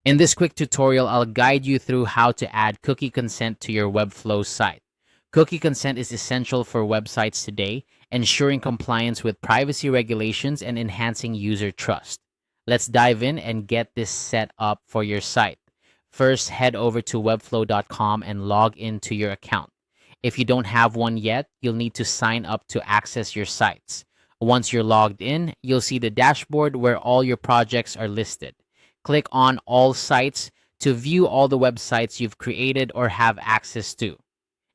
In this quick tutorial, I'll guide you through how to add cookie consent to your Webflow site. Cookie consent is essential for websites today, ensuring compliance with privacy regulations and enhancing user trust. Let's dive in and get this set up for your site. First, head over to webflow.com and log into your account. If you don't have one yet, you'll need to sign up to access your sites. Once you're logged in, you'll see the dashboard where all your projects are listed. Click on All Sites to view all the websites you've created or have access to.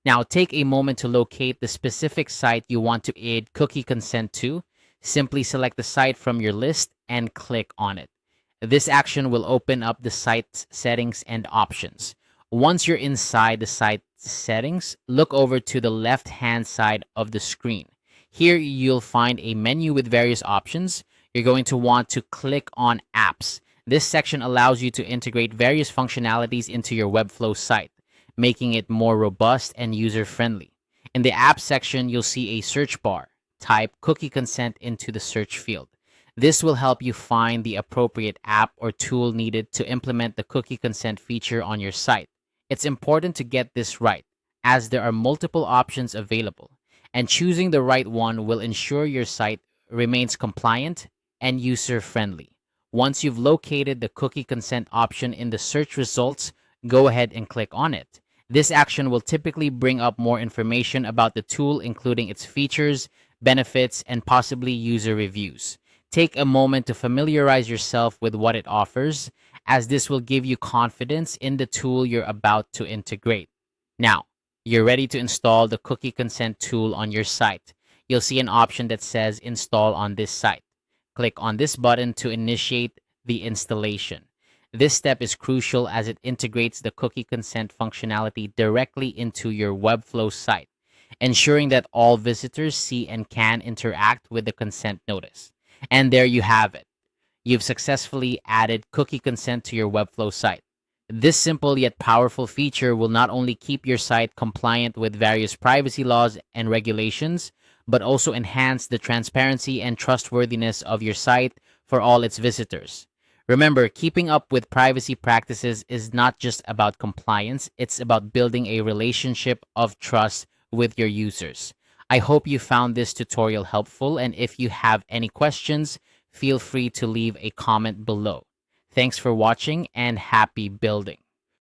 Now, take a moment to locate the specific site you want to add cookie consent to. Simply select the site from your list and click on it. This action will open up the site's settings and options. Once you're inside the site settings, look over to the left-hand side of the screen. Here, you'll find a menu with various options. You're going to want to click on Apps. This section allows you to integrate various functionalities into your Webflow site, making it more robust and user-friendly. In the App section, you'll see a search bar. Type cookie consent into the search field. This will help you find the appropriate app or tool needed to implement the cookie consent feature on your site. It's important to get this right, as there are multiple options available, and choosing the right one will ensure your site remains compliant and user-friendly. Once you've located the cookie consent option in the search results, go ahead and click on it. This action will typically bring up more information about the tool, including its features, benefits, and possibly user reviews. Take a moment to familiarize yourself with what it offers, as this will give you confidence in the tool you're about to integrate. Now, you're ready to install the cookie consent tool on your site. You'll see an option that says Install on this site. Click on this button to initiate the installation. This step is crucial as it integrates the cookie consent functionality directly into your Webflow site, ensuring that all visitors see and can interact with the consent notice. And there you have it. You've successfully added cookie consent to your Webflow site. This simple yet powerful feature will not only keep your site compliant with various privacy laws and regulations, but also enhance the transparency and trustworthiness of your site for all its visitors. Remember, keeping up with privacy practices is not just about compliance, it's about building a relationship of trust with your users. I hope you found this tutorial helpful, and if you have any questions, feel free to leave a comment below. Thanks for watching and happy building.